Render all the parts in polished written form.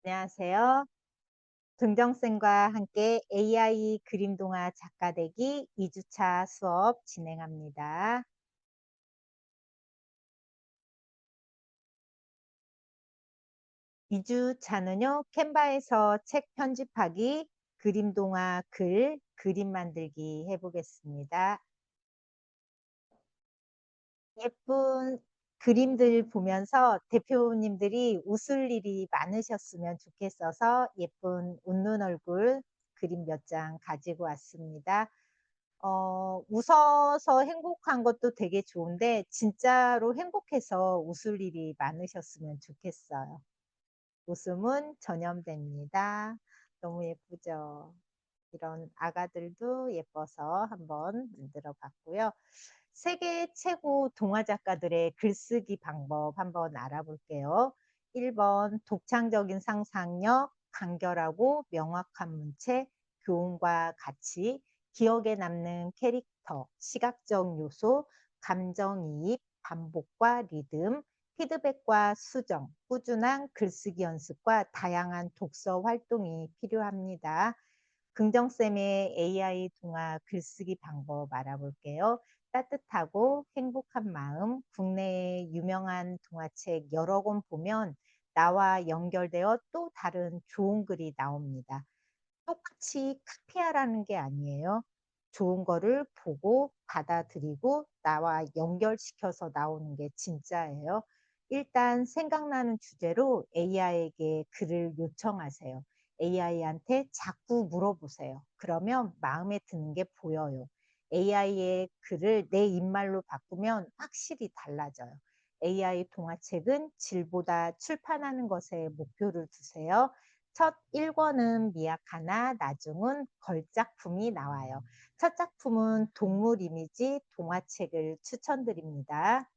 안녕하세요. 긍정쌤과 함께 AI 그림 동화 작가 되기 2주차 수업 진행합니다. 2주차는요, 캔바에서 책 편집하기, 그림 동화 글, 그림 만들기 해보겠습니다. 예쁜 그림들 보면서 대표님들이 웃을 일이 많으셨으면 좋겠어서 예쁜 웃는 얼굴 그림 몇 장 가지고 왔습니다. 웃어서 행복한 것도 되게 좋은데 진짜로 행복해서 웃을 일이 많으셨으면 좋겠어요. 웃음은 전염됩니다. 너무 예쁘죠? 이런 아가들도 예뻐서 한번 만들어 봤고요. 세계 최고 동화 작가들의 글쓰기 방법 한번 알아볼게요. 1번 독창적인 상상력, 간결하고 명확한 문체, 교훈과 가치, 기억에 남는 캐릭터, 시각적 요소, 감정이입, 반복과 리듬, 피드백과 수정, 꾸준한 글쓰기 연습과 다양한 독서 활동이 필요합니다. 긍정쌤의 AI 동화 글쓰기 방법 알아볼게요. 따뜻하고 행복한 마음, 국내의 유명한 동화책 여러 권 보면 나와 연결되어 또 다른 좋은 글이 나옵니다. 똑같이 카피하라는 게 아니에요. 좋은 거를 보고 받아들이고 나와 연결시켜서 나오는 게 진짜예요. 일단 생각나는 주제로 AI에게 글을 요청하세요. AI한테 자꾸 물어보세요. 그러면 마음에 드는 게 보여요. AI의 글을 내 입말로 바꾸면 확실히 달라져요. AI 동화책은 질보다 출판하는 것에 목표를 두세요. 첫 1권은 미약하나 나중은 걸작품이 나와요. 첫 작품은 동물 이미지 동화책을 추천드립니다.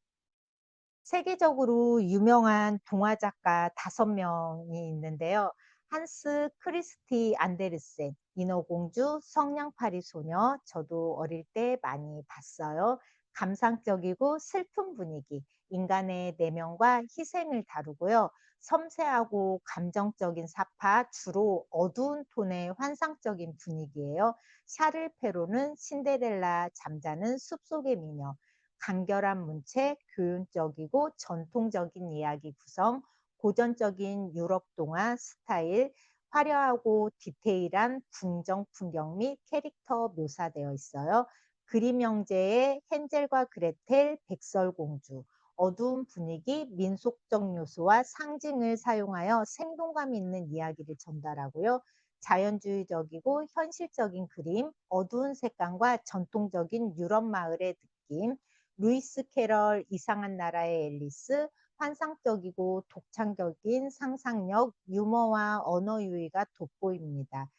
세계적으로 유명한 동화 작가 5명이 있는데요. 한스 크리스티 안데르센, 인어공주, 성냥팔이 소녀, 저도 어릴 때 많이 봤어요. 감상적이고 슬픈 분위기, 인간의 내면과 희생을 다루고요. 섬세하고 감정적인 사파, 주로 어두운 톤의 환상적인 분위기예요. 샤를 페로는 신데렐라 잠자는 숲속의 미녀, 간결한 문체, 교훈적이고 전통적인 이야기 구성, 고전적인 유럽 동화 스타일, 화려하고 디테일한 궁정 풍경 및 캐릭터 묘사되어 있어요. 그림 형제의 헨젤과 그레텔, 백설공주, 어두운 분위기, 민속적 요소와 상징을 사용하여 생동감 있는 이야기를 전달하고요. 자연주의적이고 현실적인 그림, 어두운 색감과 전통적인 유럽 마을의 느낌, 루이스 캐럴 이상한 나라의 앨리스, 환상적이고 독창적인 상상력, 유머와 언어 유희가 돋보입니다.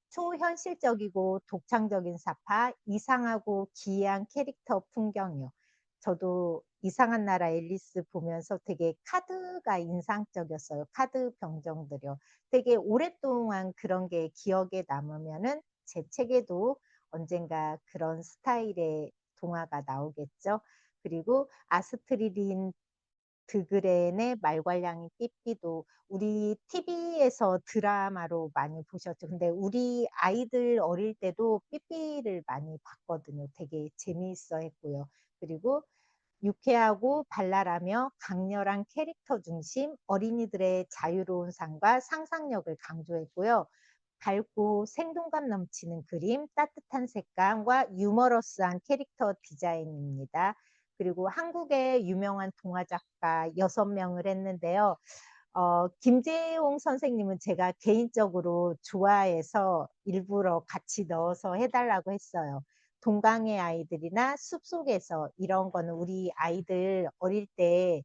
초현실적이고 독창적인 사파, 이상하고 기이한 캐릭터 풍경이요. 저도 이상한 나라 앨리스 보면서 되게 카드가 인상적이었어요. 카드 병정들이요. 되게 오랫동안 그런 게 기억에 남으면은 제 책에도 언젠가 그런 스타일의 동화가 나오겠죠. 그리고 아스트리린 드그렌의 말괄량이 삐삐도 우리 TV에서 드라마로 많이 보셨죠. 근데 우리 아이들 어릴 때도 삐삐를 많이 봤거든요. 되게 재미있어 했고요. 그리고 유쾌하고 발랄하며 강렬한 캐릭터 중심 어린이들의 자유로운 삶과 상상력을 강조했고요. 밝고 생동감 넘치는 그림, 따뜻한 색감과 유머러스한 캐릭터 디자인입니다. 그리고 한국의 유명한 동화 작가 6명을 했는데요. 김재용 선생님은 제가 개인적으로 좋아해서 일부러 같이 넣어서 해달라고 했어요. 동강의 아이들이나 숲속에서 이런 거는 우리 아이들 어릴 때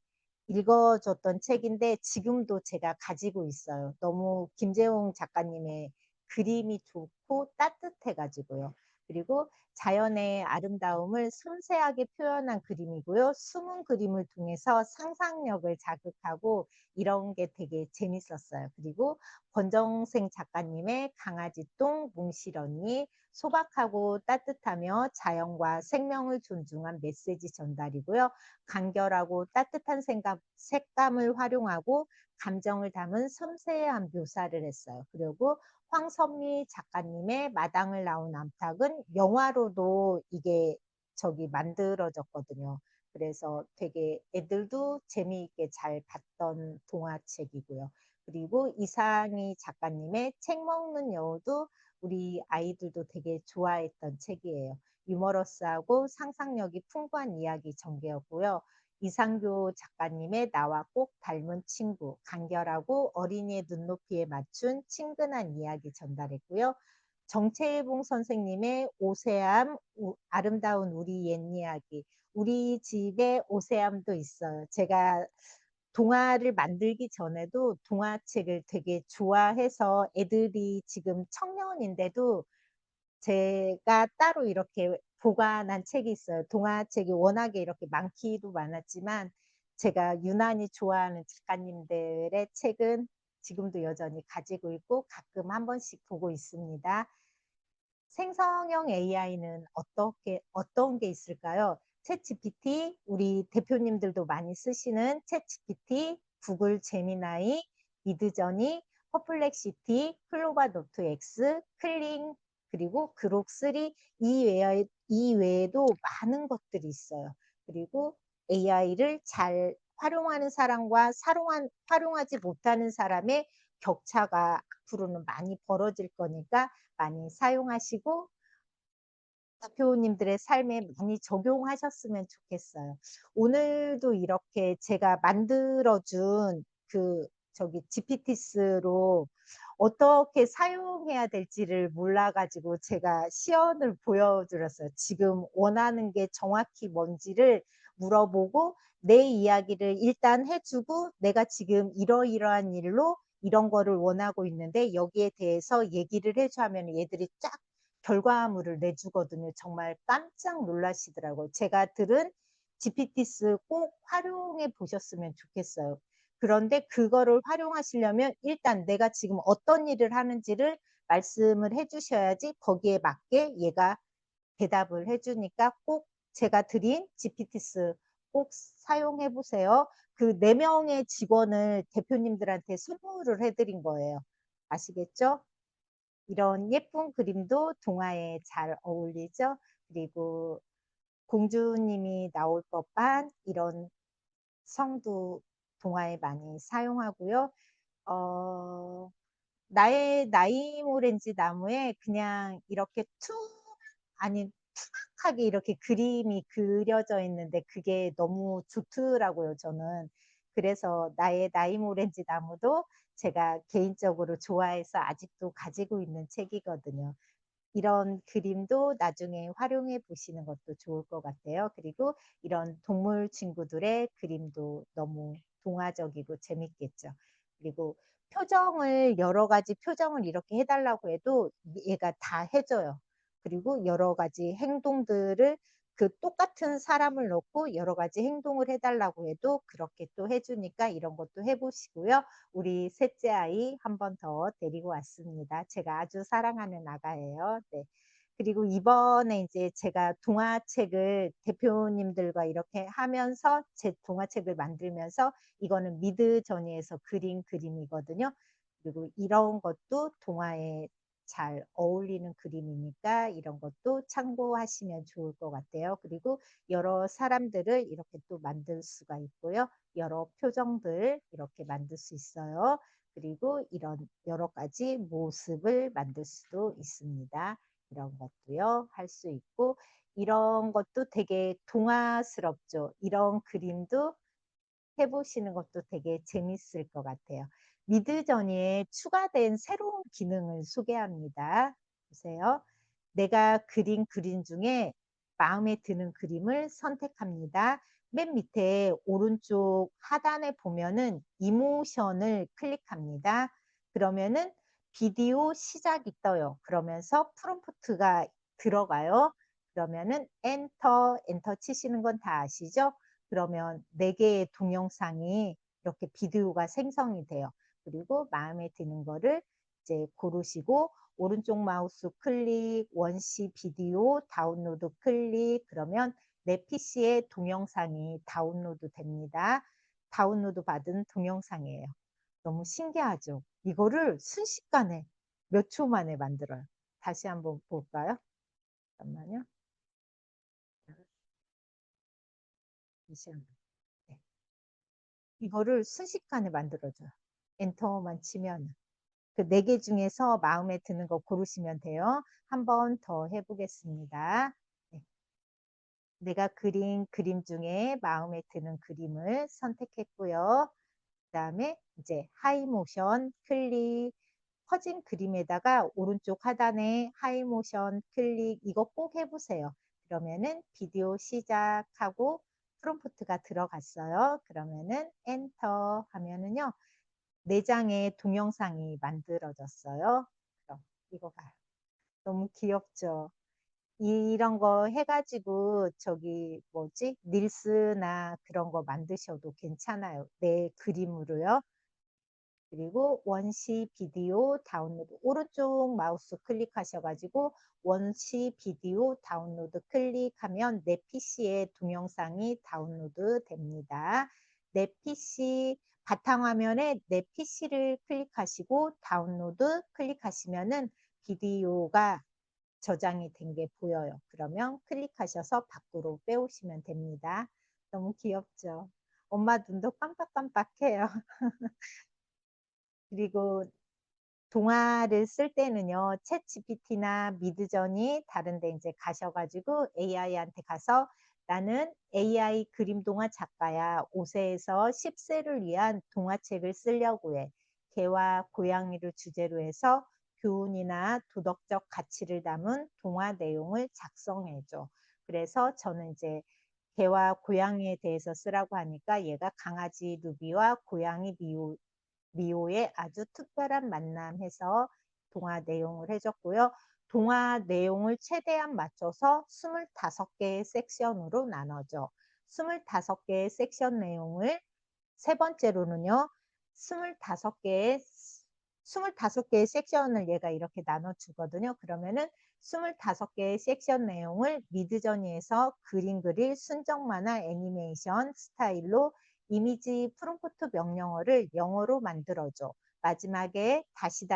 읽어줬던 책인데 지금도 제가 가지고 있어요. 너무 김재용 작가님의 그림이 좋고 따뜻해가지고요. 그리고 자연의 아름다움을 섬세하게 표현한 그림이고요. 숨은 그림을 통해서 상상력을 자극하고 이런 게 되게 재밌었어요. 그리고 권정생 작가님의 강아지똥, 몽실언니, 소박하고 따뜻하며 자연과 생명을 존중한 메시지 전달이고요. 간결하고 따뜻한 색감을 활용하고 감정을 담은 섬세한 묘사를 했어요. 그리고 황선미 작가님의 마당을 나온 암탉은 영화로도 이게 저기 만들어졌거든요. 그래서 되게 애들도 재미있게 잘 봤던 동화책이고요. 그리고 이상희 작가님의 책 먹는 여우도 우리 아이들도 되게 좋아했던 책이에요. 유머러스하고 상상력이 풍부한 이야기 전개였고요. 이상교 작가님의 나와 꼭 닮은 친구, 간결하고 어린이의 눈높이에 맞춘 친근한 이야기 전달했고요. 정채봉 선생님의 오세암, 아름다운 우리 옛 이야기. 우리 집에 오세암도 있어요. 제가 동화를 만들기 전에도 동화책을 되게 좋아해서 애들이 지금 청년인데도 제가 따로 이렇게 보관한 책이 있어요. 동화책이 워낙에 이렇게 많기도 많았지만 제가 유난히 좋아하는 작가님들의 책은 지금도 여전히 가지고 있고 가끔 한 번씩 보고 있습니다. 생성형 AI는 어떤 게 있을까요? 챗GPT, 우리 대표님들도 많이 쓰시는 챗GPT, 구글 제미나이, 미드저니, 퍼플렉시티, 클로바 노트 X, 클링, 그리고 그록3 이 외에도 많은 것들이 있어요. 그리고 AI를 잘 활용하는 사람과 활용하지 못하는 사람의 격차가 앞으로는 많이 벌어질 거니까 많이 사용하시고 대표님들의 삶에 많이 적용하셨으면 좋겠어요. 오늘도 이렇게 제가 만들어준 그 저기 GPT스로 어떻게 사용해야 될지를 몰라가지고 제가 시연을 보여드렸어요. 지금 원하는 게 정확히 뭔지를 물어보고 내 이야기를 일단 해주고 내가 지금 이러이러한 일로 이런 거를 원하고 있는데 여기에 대해서 얘기를 해줘 하면 얘들이 쫙 결과물을 내주거든요. 정말 깜짝 놀라시더라고요. 제가 들은 GPTs 꼭 활용해 보셨으면 좋겠어요. 그런데 그거를 활용하시려면 일단 내가 지금 어떤 일을 하는지를 말씀을 해주셔야지 거기에 맞게 얘가 대답을 해주니까 꼭 제가 드린 GPTs 꼭 사용해 보세요. 그 4명의 직원을 대표님들한테 선물을 해드린 거예요. 아시겠죠? 이런 예쁜 그림도 동화에 잘 어울리죠. 그리고 공주님이 나올 법한 이런 성도 동화에 많이 사용하고요. 어, 나의 나이모렌지 나무에 그냥 이렇게 아니 툭하게 이렇게 그림이 그려져 있는데 그게 너무 좋더라고요, 저는. 그래서 나의 나이모렌지 나무도 제가 개인적으로 좋아해서 아직도 가지고 있는 책이거든요. 이런 그림도 나중에 활용해 보시는 것도 좋을 것 같아요. 그리고 이런 동물 친구들의 그림도 너무 동화적이고 재밌겠죠. 그리고 표정을 여러 가지 표정을 이렇게 해달라고 해도 얘가 다 해줘요. 그리고 여러 가지 행동들을 그 똑같은 사람을 놓고 여러 가지 행동을 해달라고 해도 그렇게 또 해주니까 이런 것도 해보시고요. 우리 셋째 아이 한 번 더 데리고 왔습니다. 제가 아주 사랑하는 아가예요. 네. 그리고 이번에 이제 제가 동화책을 대표님들과 이렇게 하면서 제 동화책을 만들면서 이거는 미드저니에서 그린 그림이거든요. 그리고 이런 것도 동화에 잘 어울리는 그림이니까 이런 것도 참고하시면 좋을 것 같아요. 그리고 여러 사람들을 이렇게 또 만들 수가 있고요. 여러 표정들 이렇게 만들 수 있어요. 그리고 이런 여러 가지 모습을 만들 수도 있습니다. 이런 것도요, 할 수 있고, 이런 것도 되게 동화스럽죠. 이런 그림도 해보시는 것도 되게 재밌을 것 같아요. 미드저니에 추가된 새로운 기능을 소개합니다. 보세요. 내가 그린 그림 중에 마음에 드는 그림을 선택합니다. 맨 밑에 오른쪽 하단에 보면은 이모션을 클릭합니다. 그러면은 비디오 시작이 떠요. 그러면서 프롬프트가 들어가요. 그러면은 엔터 치시는 건 다 아시죠? 그러면 4개의 동영상이 이렇게 비디오가 생성이 돼요. 그리고 마음에 드는 거를 이제 고르시고 오른쪽 마우스 클릭, 원시 비디오 다운로드 클릭 그러면 내 PC에 동영상이 다운로드 됩니다. 다운로드 받은 동영상이에요. 너무 신기하죠? 이거를 순식간에 몇 초 만에 만들어요. 다시 한번 볼까요? 잠깐만요. 잠시만요. 네. 이거를 순식간에 만들어줘요. 엔터만 치면. 그 네 개 중에서 마음에 드는 거 고르시면 돼요. 한 번 더 해보겠습니다. 네. 내가 그린 그림 중에 마음에 드는 그림을 선택했고요. 그다음에 이제 하이 모션 클릭 퍼진 그림에다가 오른쪽 하단에 하이 모션 클릭 이거 꼭 해보세요. 그러면은 비디오 시작하고 프롬프트가 들어갔어요. 그러면은 엔터 하면은요. 네 장의 동영상이 만들어졌어요. 그럼 이거 봐요. 너무 귀엽죠? 이런 거 해가지고 저기 뭐지? 릴스나 그런 거 만드셔도 괜찮아요. 내 그림으로요. 그리고 원시 비디오 다운로드 오른쪽 마우스 클릭하셔가지고 원시 비디오 다운로드 클릭하면 내 PC에 동영상이 다운로드 됩니다. 내 PC 바탕화면에 내 PC를 클릭하시고 다운로드 클릭하시면은 비디오가 저장이 된 게 보여요. 그러면 클릭하셔서 밖으로 빼오시면 됩니다. 너무 귀엽죠? 엄마 눈도 깜빡깜빡해요. 그리고 동화를 쓸 때는요, 챗 GPT나 미드저니 다른 데 이제 가셔가지고 AI한테 가서 나는 AI 그림 동화 작가야. 5세에서 10세를 위한 동화책을 쓰려고 해. 개와 고양이를 주제로 해서 교훈이나 도덕적 가치를 담은 동화 내용을 작성해줘. 그래서 저는 이제 개와 고양이에 대해서 쓰라고 하니까 얘가 강아지 루비와 고양이 미호의 아주 특별한 만남해서 동화 내용을 해줬고요. 동화 내용을 최대한 맞춰서 25개의 섹션으로 나눠져. 25개의 섹션 내용을 세 번째로는요. 25개의 25개의 섹션을 얘가 이렇게 나눠주거든요. 그러면은 25개의 섹션 내용을 미드저니에서 그림 그릴 순정 만화 애니메이션 스타일로 이미지 프롬프트 명령어를 영어로 만들어줘. 마지막에 다시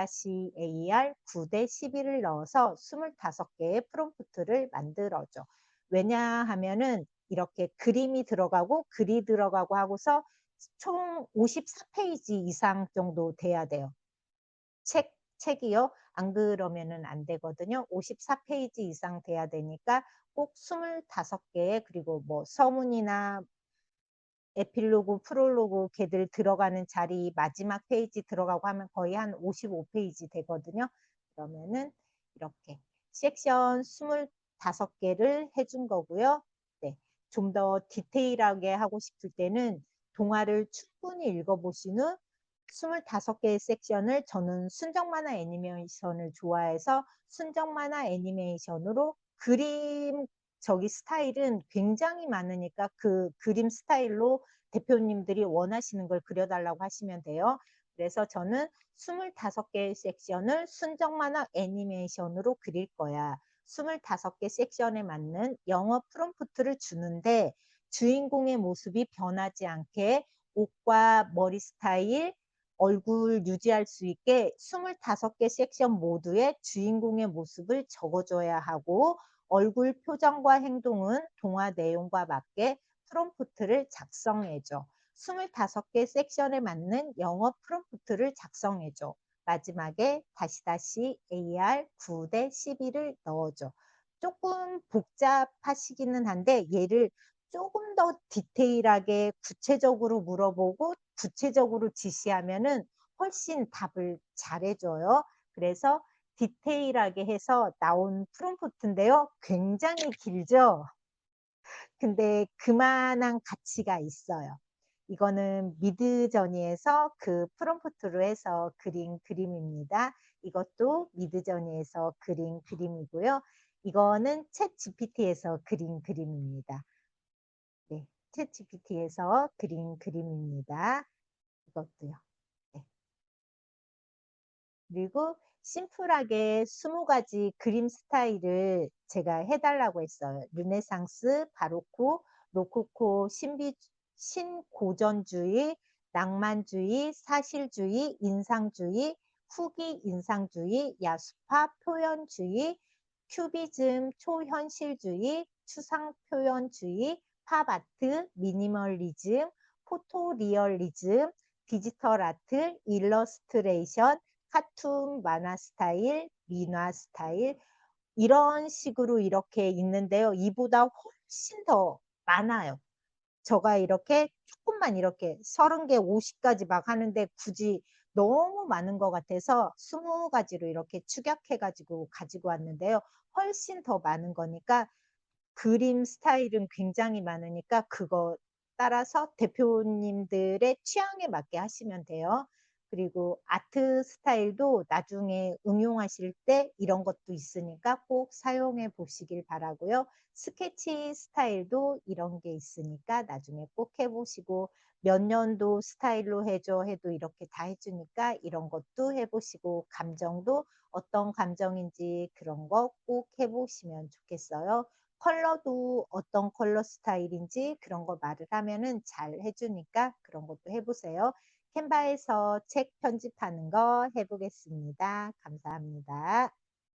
AR 9대 11을 넣어서 25개의 프롬프트를 만들어줘. 왜냐하면은 이렇게 그림이 들어가고 글이 들어가고 하고서 총 54페이지 이상 정도 돼야 돼요. 책이요? 안 그러면은 안 되거든요. 54페이지 이상 돼야 되니까 꼭 25개 그리고 뭐 서문이나 에필로그, 프롤로그 걔들 들어가는 자리 마지막 페이지 들어가고 하면 거의 한 55페이지 되거든요. 그러면은 이렇게 섹션 25개를 해준 거고요. 네, 좀 더 디테일하게 하고 싶을 때는 동화를 충분히 읽어보신 후 25개의 섹션을 저는 순정 만화 애니메이션을 좋아해서 순정 만화 애니메이션으로 그림 저기 스타일은 굉장히 많으니까 그 그림 스타일로 대표님들이 원하시는 걸 그려달라고 하시면 돼요. 그래서 저는 25개의 섹션을 순정 만화 애니메이션으로 그릴 거야. 25개 섹션에 맞는 영어 프롬프트를 주는데 주인공의 모습이 변하지 않게 옷과 머리 스타일, 얼굴 유지할 수 있게 25개 섹션 모두에 주인공의 모습을 적어줘야 하고 얼굴 표정과 행동은 동화 내용과 맞게 프롬프트를 작성해줘. 25개 섹션에 맞는 영어 프롬프트를 작성해줘. 마지막에 AR 9대 12를 넣어줘. 조금 복잡하시기는 한데 얘를 조금 더 디테일하게 구체적으로 물어보고 구체적으로 지시하면은 훨씬 답을 잘해줘요. 그래서 디테일하게 해서 나온 프롬프트인데요. 굉장히 길죠? 근데 그만한 가치가 있어요. 이거는 미드저니에서 그 프롬프트로 해서 그린 그림입니다. 이것도 미드저니에서 그린 그림이고요. 이거는 챗 GPT에서 그린 그림입니다. 네, 챗 GPT에서 그린 그림입니다. 이것도요. 네. 그리고 심플하게 20가지 그림 스타일을 제가 해달라고 했어요. 르네상스, 바로코, 로코코, 신고전주의, 낭만주의, 사실주의, 인상주의, 후기 인상주의, 야수파, 표현주의, 큐비즘, 초현실주의, 추상표현주의, 팝아트, 미니멀리즘, 포토리얼리즘, 디지털 아트, 일러스트레이션, 카툰, 만화 스타일, 민화 스타일 이런 식으로 이렇게 있는데요. 이보다 훨씬 더 많아요. 저가 이렇게 조금만 이렇게 30개, 50까지 막 하는데 굳이 너무 많은 것 같아서 20가지로 이렇게 축약해가지고 가지고 왔는데요. 훨씬 더 많은 거니까 그림 스타일은 굉장히 많으니까 그거 따라서 대표님들의 취향에 맞게 하시면 돼요. 그리고 아트 스타일도 나중에 응용하실 때 이런 것도 있으니까 꼭 사용해 보시길 바라고요. 스케치 스타일도 이런 게 있으니까 나중에 꼭 해보시고 몇 년도 스타일로 해줘 해도 이렇게 다 해주니까 이런 것도 해보시고 감정도 어떤 감정인지 그런 거 꼭 해보시면 좋겠어요. 컬러도 어떤 컬러 스타일인지 그런 거 말을 하면은 잘 해주니까 그런 것도 해보세요. 캔바에서 책 편집하는 거 해보겠습니다. 감사합니다.